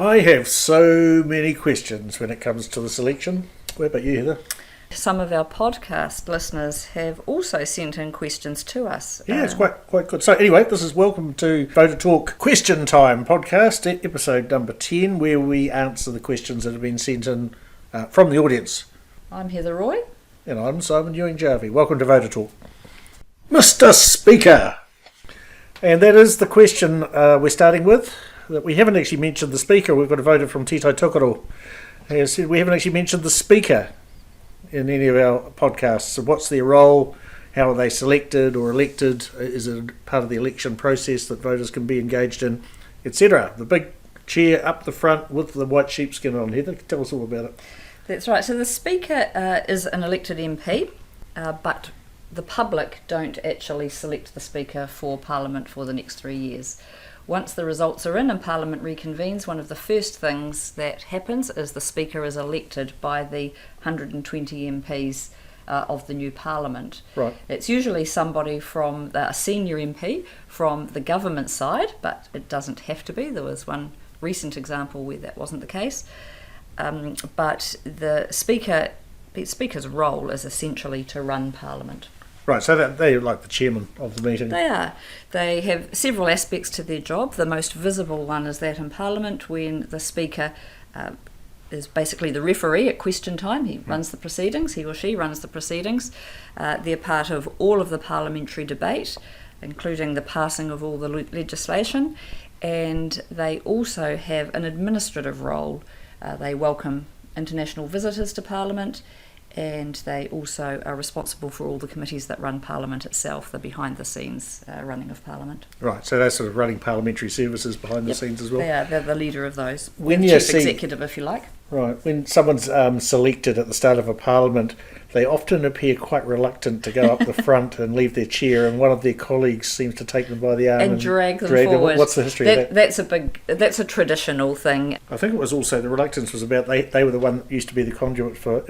I have so many questions when it comes to this election. What about you, Heather? Some of our podcast listeners have also sent in questions to us. Yeah, it's quite good. So anyway, this is welcome to VoterTorque Question Time podcast, episode number 10, where we answer the questions that have been sent in from the audience. I'm Heather Roy. And I'm Simon Ewing-Jarvie. Welcome to VoterTorque. Mr. Speaker! And that is the question we're starting with. That we haven't actually mentioned the Speaker. We've got a voter from Tito Tokoro. He has said we haven't actually mentioned the Speaker in any of our podcasts. So what's their role? How are they selected or elected? Is it part of the election process that voters can be engaged in, etc.? The big chair up the front with the white sheepskin on. Heather, tell us all about it. That's right. So the Speaker is an elected MP, but the public don't actually select the Speaker for Parliament for the next 3 years. Once the results are in and Parliament reconvenes, one of the first things that happens is the Speaker is elected by the 120 MPs of the new Parliament. Right. It's usually somebody from a senior MP from the government side, but it doesn't have to be. There was one recent example where that wasn't the case. But the Speaker's role is essentially to run Parliament. Right, so they're like the chairman of the meeting. They are. They have several aspects to their job. The most visible one is that in Parliament, when the Speaker is basically the referee at question time. He runs the proceedings, he or she runs the proceedings. They're part of all of the parliamentary debate, including the passing of all the legislation, and they also have an administrative role. They welcome international visitors to Parliament, and they also are responsible for all the committees that run Parliament itself, the behind-the-scenes running of Parliament. Right, so they're sort of running parliamentary services behind the scenes as well? They're the leader of those. When Chief Executive, if you like. Right, when someone's selected at the start of a Parliament, they often appear quite reluctant to go up the front and leave their chair, and one of their colleagues seems to take them by the arm and drag them forward. What's the history of that? That's a traditional thing. I think it was also the reluctance was about they were the one that used to be the conduit for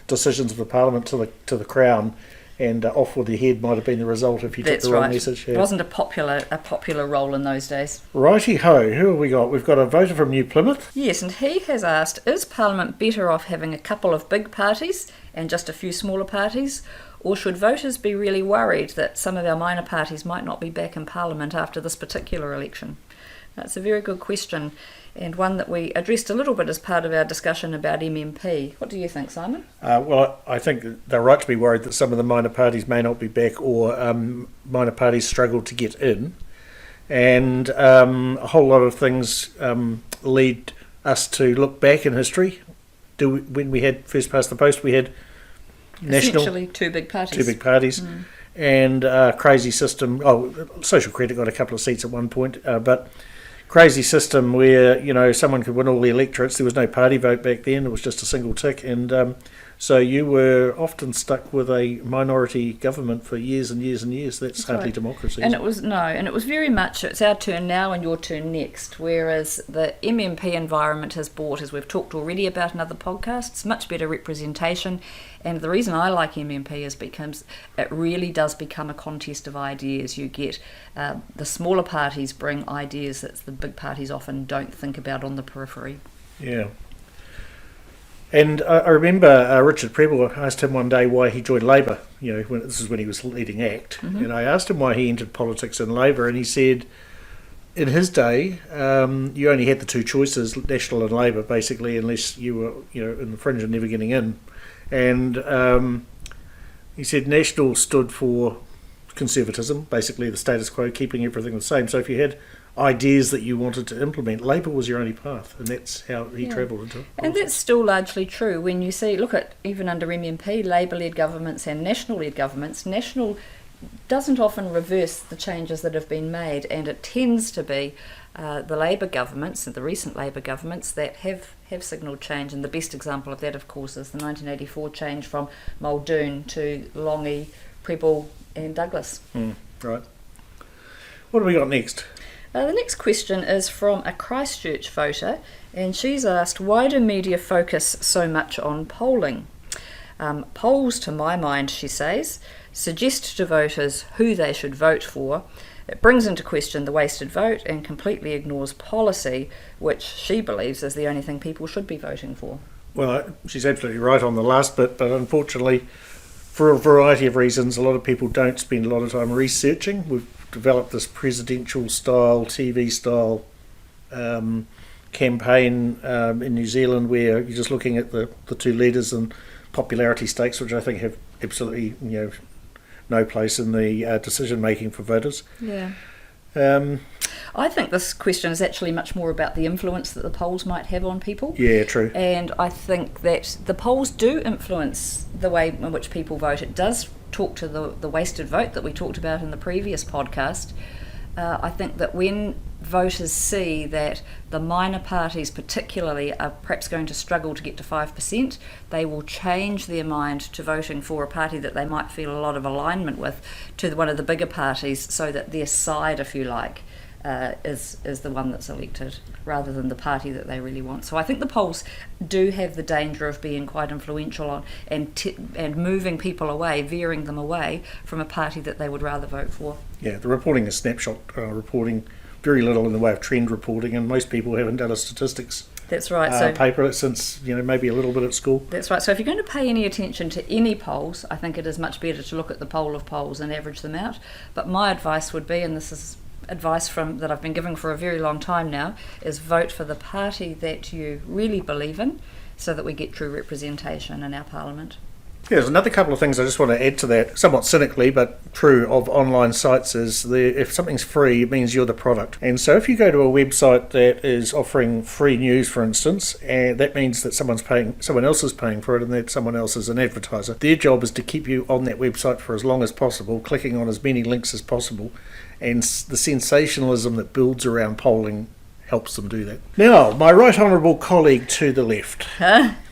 decisions of the Parliament to the Crown, and off with your head might have been the result if you took the wrong message. Yeah. It wasn't a popular role in those days. Righty-ho, who have we got? We've got a voter from New Plymouth. Yes, and he has asked, is Parliament better off having a couple of big parties and just a few smaller parties, or should voters be really worried that some of our minor parties might not be back in Parliament after this particular election? That's a very good question, and one that we addressed a little bit as part of our discussion about MMP. What do you think, Simon? Well, I think they're right to be worried that some of the minor parties may not be back, or minor parties struggle to get in, and a whole lot of things lead us to look back in history. When we had first past the post, we had essentially two big parties. And crazy system. Social Credit got a couple of seats at one point, but crazy system where someone could win all the electorates. There was no party vote back then. It was just a single tick, and so you were often stuck with a minority government for years and years and years. That's hardly democracy. And it was very much it's our turn now and your turn next. Whereas the MMP environment has brought, as we've talked already about in other podcasts, much better representation. And the reason I like MMP is because it really does become a contest of ideas. You get the smaller parties bring ideas that the big parties often don't think about on the periphery. Yeah. And I remember Richard Prebble, I asked him one day why he joined Labour, this is when he was leading ACT, and I asked him why he entered politics in Labour, and he said in his day you only had the two choices, National and Labour, basically, unless you were in the fringe and never getting in. And he said National stood for conservatism, basically the status quo, keeping everything the same. So if you had ideas that you wanted to implement, Labour was your only path, and that's how he travelled into it. And that's still largely true when you look at even under MMP, Labour-led governments and National-led governments. National doesn't often reverse the changes that have been made, and it tends to be the Labour governments, and the recent Labour governments, that have signalled change, and the best example of that, of course, is the 1984 change from Muldoon to Longy, Prebble and Douglas. Right. What have we got next? The next question is from a Christchurch voter, and she's asked, why do media focus so much on polling? Polls, to my mind, she says, suggest to voters who they should vote for, It brings into question the wasted vote and completely ignores policy, which she believes is the only thing people should be voting for. Well, she's absolutely right on the last bit, but unfortunately, for a variety of reasons, a lot of people don't spend a lot of time researching. We've developed this presidential style, TV style campaign in New Zealand where you're just looking at the two leaders and popularity stakes, which I think have absolutely no place in the decision making for voters. Yeah. I think this question is actually much more about the influence that the polls might have on people. Yeah, true. And I think that the polls do influence the way in which people vote. It does talk to the wasted vote that we talked about in the previous podcast. I think that when voters see that the minor parties particularly are perhaps going to struggle to get to 5%, they will change their mind to voting for a party that they might feel a lot of alignment with to one of the bigger parties, so that their side, if you like, is the one that's elected rather than the party that they really want. So I think the polls do have the danger of being quite influential on and moving people away, veering them away from a party that they would rather vote for. Yeah, the reporting is snapshot reporting, very little in the way of trend reporting, and most people haven't done a statistics That's right. paper since maybe a little bit at school. That's right. So if you're going to pay any attention to any polls, I think it is much better to look at the poll of polls and average them out. But my advice would be, and this is advice that I've been giving for a very long time now, is vote for the party that you really believe in, so that we get true representation in our parliament. Yeah, there's another couple of things I just want to add to that, somewhat cynically but true, of online sites is if something's free, it means you're the product. And so if you go to a website that is offering free news, for instance, and that means that someone else is paying for it, and that someone else is an advertiser. Their job is to keep you on that website for as long as possible, clicking on as many links as possible, and the sensationalism that builds around polling helps them do that. Now, my right honourable colleague to the left.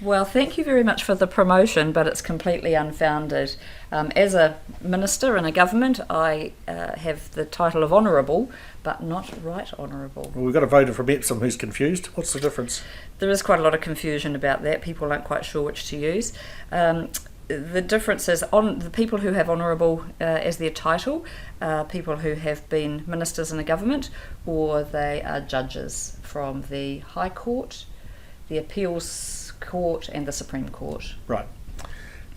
Well, thank you very much for the promotion, but it's completely unfounded. As a minister in a government, I have the title of honourable, but not right honourable. Well, we've got a voter from Epsom who's confused. What's the difference? There is quite a lot of confusion about that. People aren't quite sure which to use. The difference is on the people who have honourable as their title, people who have been ministers in a government, or they are judges from the High Court, the Appeals Court and the Supreme Court. Right.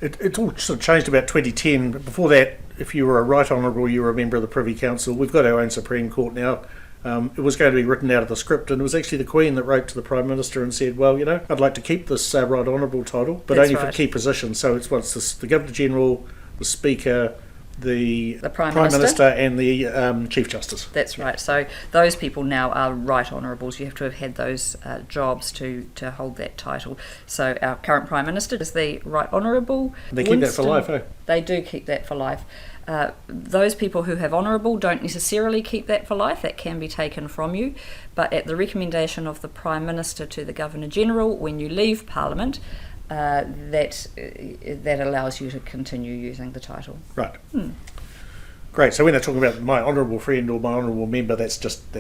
It's all sort of changed about 2010. But before that, if you were a right honourable, you were a member of the Privy Council. We've got our own Supreme Court now. It was going to be written out of the script, and it was actually the Queen that wrote to the Prime Minister and said, well, I'd like to keep this right honourable title, but That's only right. for key positions. So it's the Governor-General, the Speaker, the Prime Minister and the Chief Justice. That's right. So those people now are right honourables. You have to have had those jobs to hold that title. So our current Prime Minister is the right honourable. They keep that for life, eh? They do keep that for life. Those people who have honourable don't necessarily keep that for life. That can be taken from you. But at the recommendation of the Prime Minister to the Governor-General, when you leave Parliament, that allows you to continue using the title. Right. Great. So when they're talking about my honourable friend or my honourable member, that's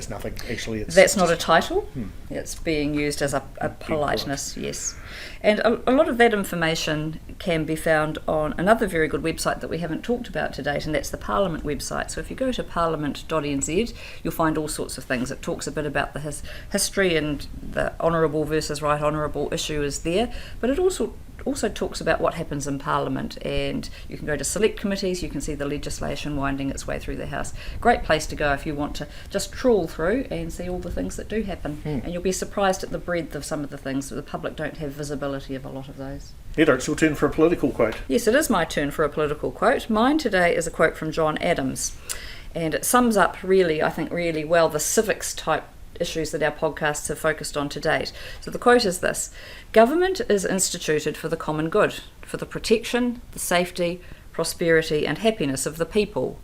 nothing. Actually, that's not a title. It's being used as a politeness. Yes. And a lot of that information can be found on another very good website that we haven't talked about to date, and that's the Parliament website. So if you go to parliament.nz, you'll find all sorts of things. It talks a bit about the history, and the honourable versus right honourable issue is there, but it also talks about what happens in Parliament, and you can go to select committees, you can see the legislation winding its way through the House. Great place to go if you want to just trawl through and see all the things that do happen. And you'll be surprised at the breadth of some of the things. The public don't have visibility of a lot of those. Heather, it's your turn for a political quote. Yes, it is my turn for a political quote. Mine today is a quote from John Adams, and it sums up really well the civics type issues that our podcasts have focused on to date. So the quote is this: "Government is instituted for the common good, for the protection, the safety, prosperity and happiness of the people,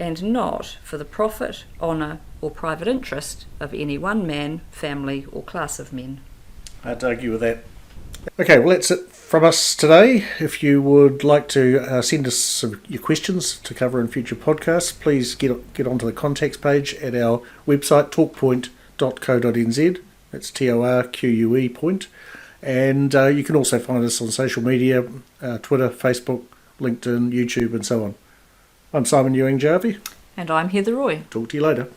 and not for the profit, honour or private interest of any one man, family or class of men." Hard to argue with that. Okay, well that's it from us today. If you would like to send us your questions to cover in future podcasts, please get onto the contacts page at our website, talkpoint.co.nz. That's TORQUE point. And you can also find us on social media, Twitter, Facebook, LinkedIn, YouTube and so on. I'm Simon Ewing-Jarvie. And I'm Heather Roy. Talk to you later.